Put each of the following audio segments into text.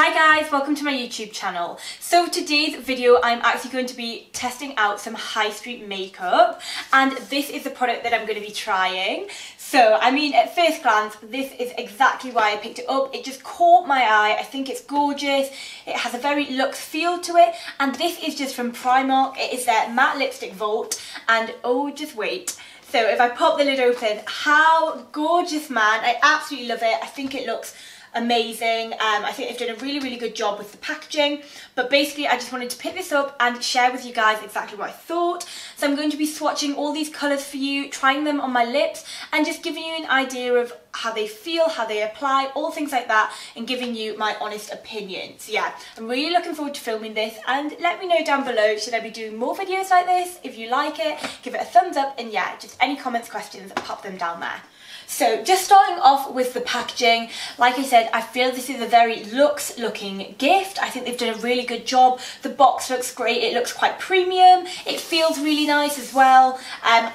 Hi guys, welcome to my YouTube channel. So today's video I'm actually going to be testing out some high street makeup, and this is the product that I'm going to be trying. So I mean, at first glance this is exactly why I picked it up. It just caught my eye. I think it's gorgeous. It has a very luxe feel to it, and this is just from Primark. It is their matte lipstick vault, and oh just wait. So if I pop the lid open, how gorgeous, man. I absolutely love it. I think it looks amazing. I think they've done a really good job with the packaging, but basically I just wanted to pick this up and share with you guys exactly what I thought. So I'm going to be swatching all these colours for you, trying them on my lips and just giving you an idea of how they feel, how they apply, all things like that, and giving you my honest opinion. So yeah, I'm really looking forward to filming this, and let me know down below, should I be doing more videos like this? If you like it, give it a thumbs up, and yeah, just any comments, questions, pop them down there. So just starting off with the packaging, like I said, I feel this is a very luxe looking gift. I think they've done a really good job. The box looks great, it looks quite premium, it feels really nice as well.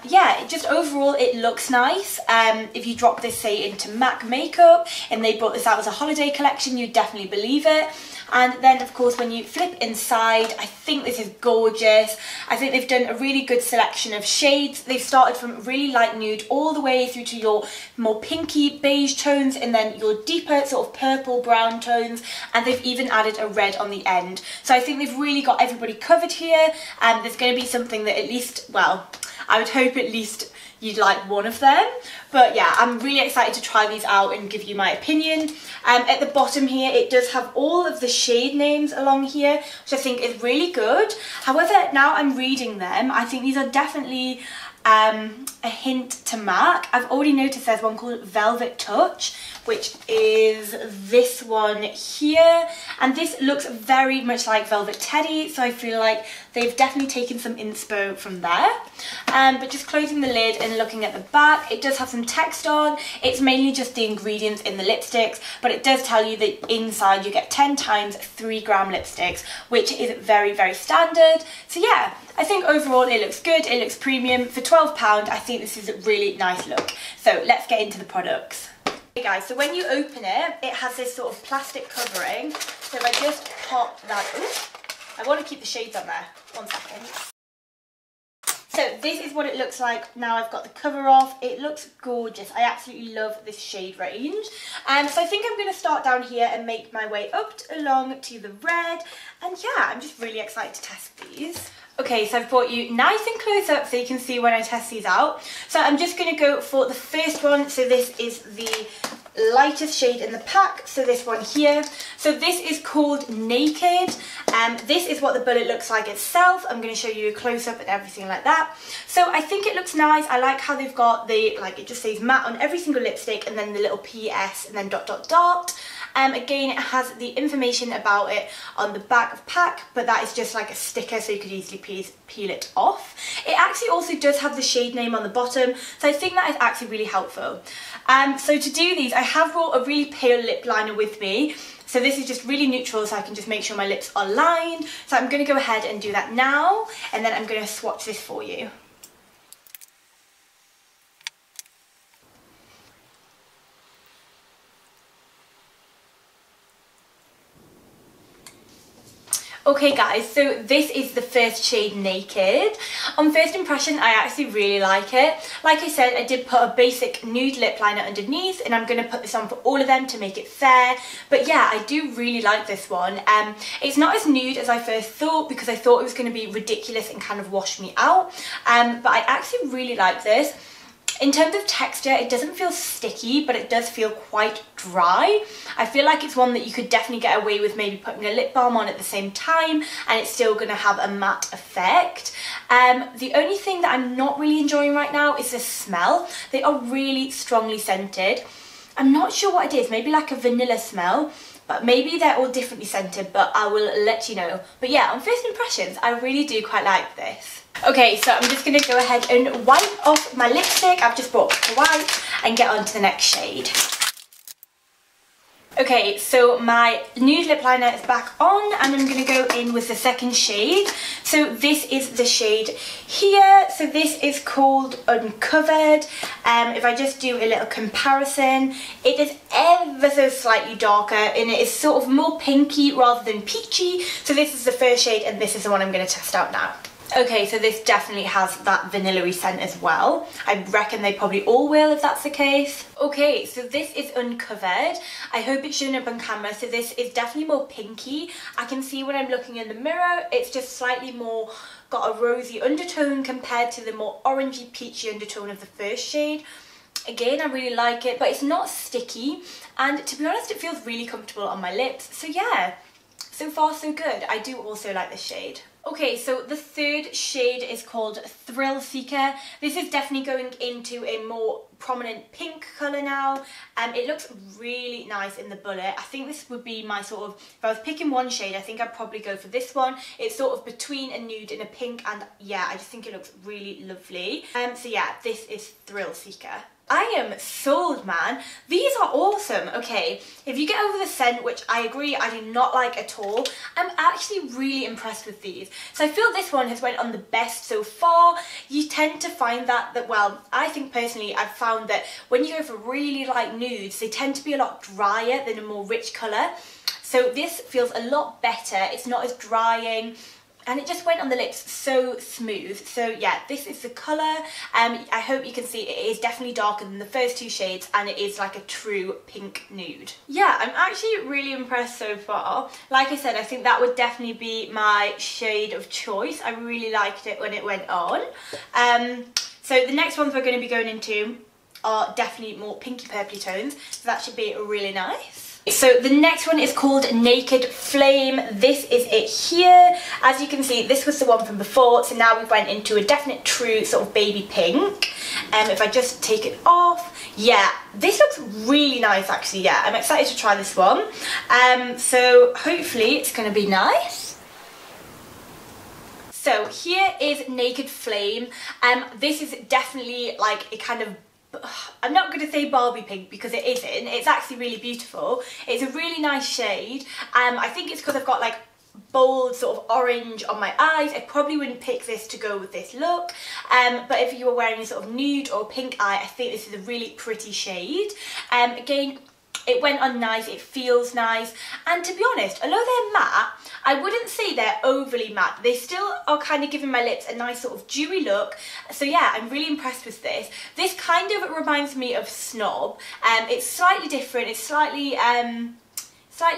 Yeah, it just overall it looks nice. If you drop this say into MAC makeup and they brought this out as a holiday collection, you'd definitely believe it. And then of course when you flip inside, I think this is gorgeous. I think they've done a really good selection of shades. They've started from really light nude all the way through to your more pinky beige tones, and then your deeper sort of purple brown tones, and they've even added a red on the end. So I think they've really got everybody covered here, and there's going to be something that at least, well, I would hope at least you'd like one of them. But yeah, I'm really excited to try these out and give you my opinion. At the bottom here, it does have all of the shade names along here, which I think is really good. However, now I'm reading them, I think these are definitely a hint to MAC. I've already noticed there's one called Velvet Touch, which is this one here, and this looks very much like Velvet Teddy, so I feel like they've definitely taken some inspo from there. But just closing the lid and looking at the back, it does have some text on. It's mainly just the ingredients in the lipsticks, but it does tell you that inside you get 10 times 3 gram lipsticks, which is very standard. So yeah, I think overall it looks good, it looks premium. For £12, I think this is a really nice look. So let's get into the products. Okay guys, so when you open it, it has this sort of plastic covering. So if I just pop that, ooh, I want to keep the shades on there, 1 second. So this is what it looks like now I've got the cover off. It looks gorgeous. I absolutely love this shade range. So I think I'm going to start down here and make my way up along to the red. And yeah, I'm just really excited to test these. Okay, so I've brought you nice and close up so you can see when I test these out. So I'm just going to go for the first one. So this is the lightest shade in the pack, so this one here. So this is called Naked. This is what the bullet looks like itself. I'm going to show you a close-up and everything like that. So I think it looks nice. I like how they've got the, like, it just says matte on every single lipstick, and then the little PS and then ... Again, it has the information about it on the back of pack, but that is just like a sticker, so you could easily peel it off. It actually also does have the shade name on the bottom, so I think that is actually really helpful. So to do these, I have brought a really pale lip liner with me. So this is just really neutral, so I can just make sure my lips are lined. So I'm going to go ahead and do that now, and then I'm going to swatch this for you. Okay guys, so this is the first shade, Naked. On first impression, I actually really like it. Like I said, I did put a basic nude lip liner underneath, and I'm going to put this on for all of them to make it fair. But yeah, I do really like this one. It's not as nude as I first thought, because I thought it was going to be ridiculous and kind of wash me out. But I actually really like this. In terms of texture, it doesn't feel sticky, but it does feel quite dry. I feel like it's one that you could definitely get away with maybe putting a lip balm on at the same time, and it's still going to have a matte effect. The only thing that I'm not really enjoying right now is the smell. They are really strongly scented. I'm not sure what it is, maybe like a vanilla smell, but maybe they're all differently scented, but I will let you know. But yeah, on first impressions, I really do quite like this. Okay, so I'm just going to go ahead and wipe off my lipstick. I've just brought the white and get on to the next shade. Okay, so my nude lip liner is back on and I'm going to go in with the second shade. So this is the shade here. So this is called Uncovered. If I just do a little comparison, it is ever so slightly darker and it is sort of more pinky rather than peachy. So this is the first shade and this is the one I'm going to test out now. Okay, so this definitely has that vanilla-y scent as well. I reckon they probably all will if that's the case. Okay, so this is Uncovered. I hope it's showing up on camera. So this is definitely more pinky. I can see when I'm looking in the mirror, it's just slightly more got a rosy undertone compared to the more orangey peachy undertone of the first shade. Again, I really like it, but it's not sticky. And to be honest, it feels really comfortable on my lips. So yeah, so far so good. I do also like this shade. Okay, so the third shade is called Thrillseeker. This is definitely going into a more prominent pink colour now. It looks really nice in the bullet. I think this would be my sort of, if I was picking one shade, I think I'd probably go for this one. It's sort of between a nude and a pink, and yeah, I just think it looks really lovely. So yeah, this is Thrillseeker. I am sold, man. These are awesome. Okay, if you get over the scent, which I agree I do not like at all, I'm actually really impressed with these. So I feel this one has went on the best so far. You tend to find that well, I think personally I've found that when you go for really light nudes, they tend to be a lot drier than a more rich colour. So this feels a lot better. It's not as drying. And it just went on the lips so smooth. So yeah, this is the colour. I hope you can see it is definitely darker than the first two shades and it is like a true pink nude. Yeah, I'm actually really impressed so far. Like I said, I think that would definitely be my shade of choice. I really liked it when it went on. So the next ones we're going to be going into are definitely more pinky purpley tones. So that should be really nice. So the next one is called Naked Flame. This is it here. As you can see, this was the one from before, so now we've went into a definite true sort of baby pink. If I just take it off, yeah, this looks really nice actually. Yeah, I'm excited to try this one. So hopefully it's going to be nice. So here is Naked Flame. This is definitely like a kind of, I'm not going to say Barbie pink because it isn't. It's actually really beautiful. It's a really nice shade. I think it's because I've got like bold sort of orange on my eyes. I probably wouldn't pick this to go with this look. But if you were wearing a sort of nude or pink eye, I think this is a really pretty shade. Again, it went on nice, it feels nice, and to be honest, although they're matte, I wouldn't say they're overly matte. They still are kind of giving my lips a nice sort of dewy look. So yeah, I'm really impressed with this. This kind of reminds me of Snob. It's slightly different, it's slightly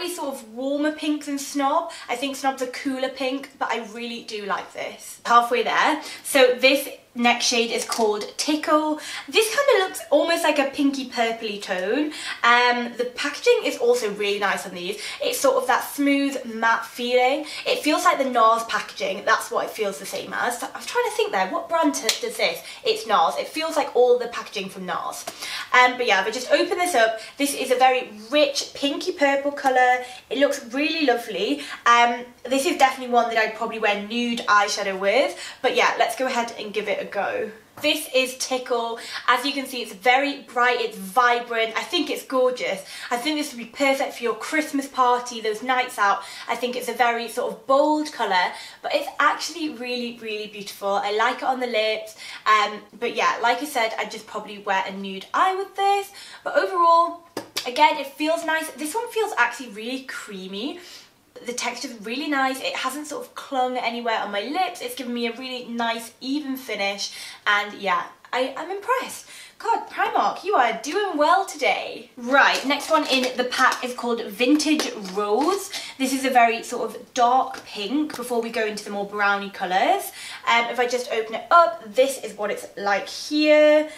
sort of warmer pink than Snob. I think Snob's a cooler pink, but I really do like this. Halfway there. So this next shade is called Tickle. This kind of looks almost like a pinky purpley tone. The packaging is also really nice on these. It's sort of that smooth matte feeling. It feels like the NARS packaging. That's what it feels the same as. I'm trying to think there, what brand does this? It's NARS. It feels like all the packaging from NARS. But yeah, if I just open this up, this is a very rich pinky purple colour. It looks really lovely. This is definitely one that I'd probably wear nude eyeshadow with. But yeah, let's go ahead and give it a go. This is Tickle. As you can see, it's very bright, it's vibrant. I think it's gorgeous. I think this would be perfect for your Christmas party, those nights out. I think it's a very sort of bold colour, but it's actually really, really beautiful. I like it on the lips. But yeah, like I said, I'd just probably wear a nude eye with this. But overall, again, it feels nice. This one feels actually really creamy. The texture is really nice. It hasn't sort of clung anywhere on my lips. It's given me a really nice even finish, and yeah, I'm impressed. God, Primark, you are doing well today. Right, next one in the pack is called Vintage Rose. This is a very sort of dark pink before we go into the more browny colours. If I just open it up, this is what it's like here.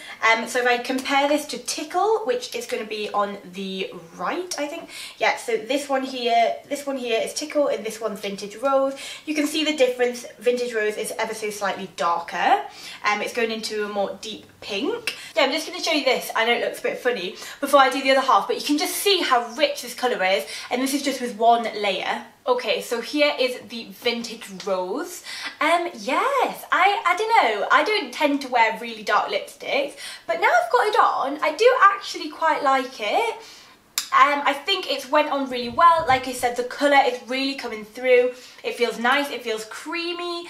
So if I compare this to Tickle, which is going to be on the right, I think. Yeah, so this one here is Tickle and this one's Vintage Rose. You can see the difference. Vintage Rose is ever so slightly darker. It's going into a more deep pink. Yeah, I'm just going to show you this. I know it looks a bit funny before I do the other half, but you can just see how rich this colour is, and this is just with one layer. Okay, so here is the Vintage Rose. Yes, I don't know, I don't tend to wear really dark lipsticks, but now I've got it on, I do actually quite like it. I think it's went on really well. Like I said, the colour is really coming through. It feels nice, it feels creamy.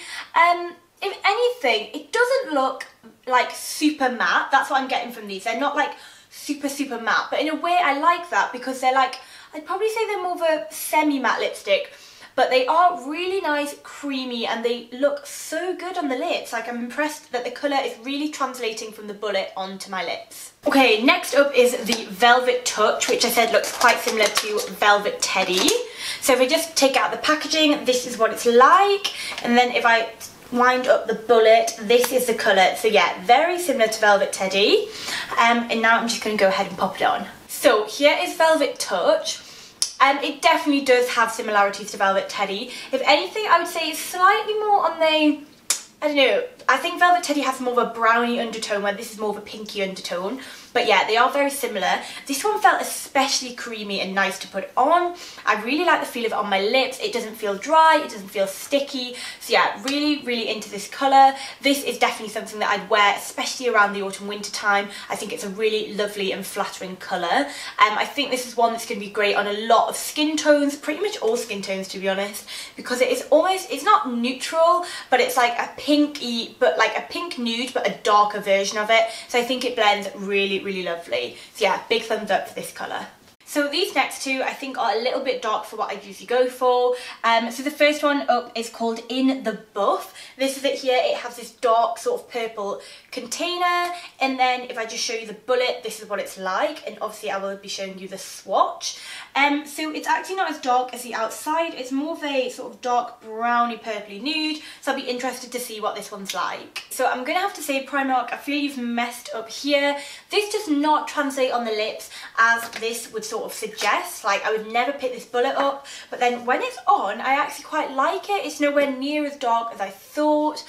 If anything, it doesn't look like super matte. That's what I'm getting from these. They're not like super matte, but in a way I like that because they're like, I'd probably say they're more of a semi-matte lipstick, but they are really nice, creamy, and they look so good on the lips. Like, I'm impressed that the colour is really translating from the bullet onto my lips. Okay, next up is the Velvet Touch, which I said looks quite similar to Velvet Teddy. So if I just take out the packaging, this is what it's like, and then if I wind up the bullet, this is the colour. So yeah, very similar to Velvet Teddy. And now I'm just going to go ahead and pop it on. So here is Velvet Touch. It definitely does have similarities to Velvet Teddy. If anything, I would say it's slightly more on the, I don't know, I think Velvet Teddy has more of a brownie undertone, where this is more of a pinky undertone. But yeah, they are very similar. This one felt especially creamy and nice to put on. I really like the feel of it on my lips. It doesn't feel dry, it doesn't feel sticky. So yeah, really into this colour. This is definitely something that I'd wear, especially around the autumn winter time. I think it's a really lovely and flattering colour. I think this is one that's going to be great on a lot of skin tones, pretty much all skin tones to be honest, because it is almost, it's not neutral, but it's like a pinky, but like a pink nude, but a darker version of it. So I think it blends really lovely. So yeah, big thumbs up for this colour. So these next two I think are a little bit dark for what I usually go for. So the first one up is called In the Buff. This is it here. It has this dark sort of purple container, and then if I just show you the bullet, this is what it's like, and obviously I will be showing you the swatch. So it's actually not as dark as the outside. It's more of a sort of dark browny purpley nude, so I'll be interested to see what this one's like. So I'm gonna have to say, Primark, I feel you've messed up here. This does not translate on the lips as this would sort of suggest. Like, I would never pick this bullet up, but then when it's on, I actually quite like it. It's nowhere near as dark as I thought.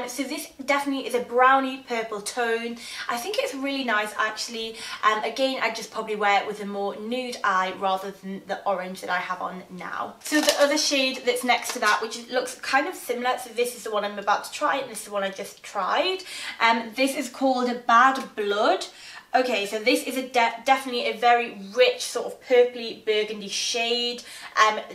So this definitely is a browny purple tone. I think it's really nice actually. Again, I'd just probably wear it with a more nude eye rather than the orange that I have on now. So the other shade that's next to that, which looks kind of similar, so this is the one I'm about to try, and this is the one I just tried. This is called Bad Blood. Okay, so this is definitely a very rich sort of purpley burgundy shade.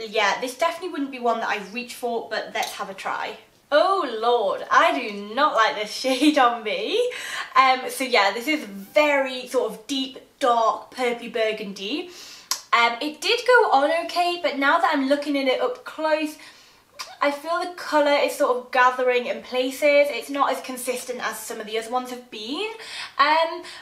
Yeah, this definitely wouldn't be one that I reach for, but let's have a try. Oh lord, I do not like this shade on me. So yeah, this is very sort of deep, dark, purpley burgundy. It did go on okay, but now that I'm looking at it up close, I feel the colour is sort of gathering in places. It's not as consistent as some of the other ones have been.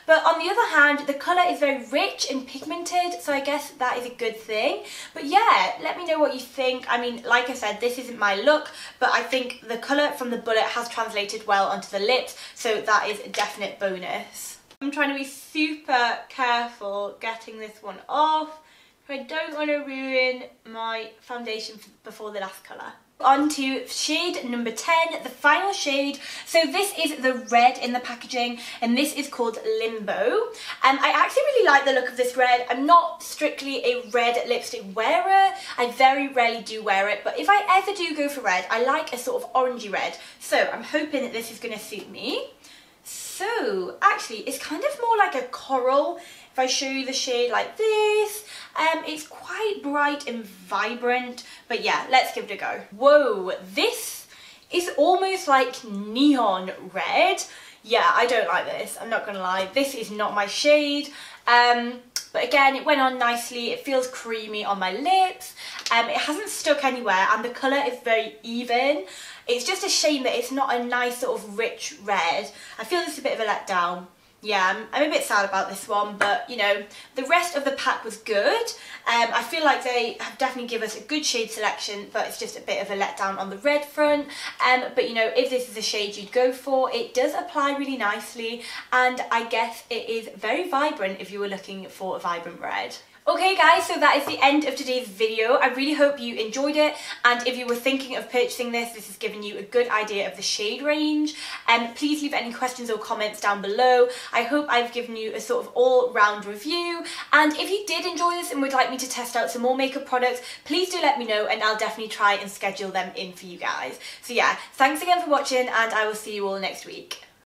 But on the other hand, the colour is very rich and pigmented, so I guess that is a good thing. But yeah, let me know what you think. I mean, like I said, this isn't my look, but I think the colour from the bullet has translated well onto the lips, so that is a definite bonus. I'm trying to be super careful getting this one off. I don't want to ruin my foundation before the last colour. On to shade number 10, the final shade. So this is the red in the packaging, and this is called Limbo. I actually really like the look of this red. I'm not strictly a red lipstick wearer. I very rarely do wear it, but if I ever do go for red, I like a sort of orangey red. So I'm hoping that this is going to suit me. So actually, it's kind of more like a coral. If I show you the shade like this, it's quite bright and vibrant, but yeah, let's give it a go. Whoa, this is almost like neon red. Yeah, I don't like this, I'm not gonna lie. This is not my shade. But again, it went on nicely. It feels creamy on my lips. It hasn't stuck anywhere, and the colour is very even. It's just a shame that it's not a nice sort of rich red. I feel this is a bit of a letdown. Yeah, I'm a bit sad about this one, but you know, the rest of the pack was good. I feel like they have definitely given us a good shade selection, but it's just a bit of a letdown on the red front. But you know, if this is a shade you'd go for, it does apply really nicely, and I guess it is very vibrant if you were looking for a vibrant red. Okay guys, so that is the end of today's video. I really hope you enjoyed it, and if you were thinking of purchasing this has given you a good idea of the shade range. Please leave any questions or comments down below. I hope I've given you a sort of all-round review, and if you did enjoy this and would like me to test out some more makeup products, please do let me know, and I'll definitely try and schedule them in for you guys. So yeah, thanks again for watching, and I will see you all next week.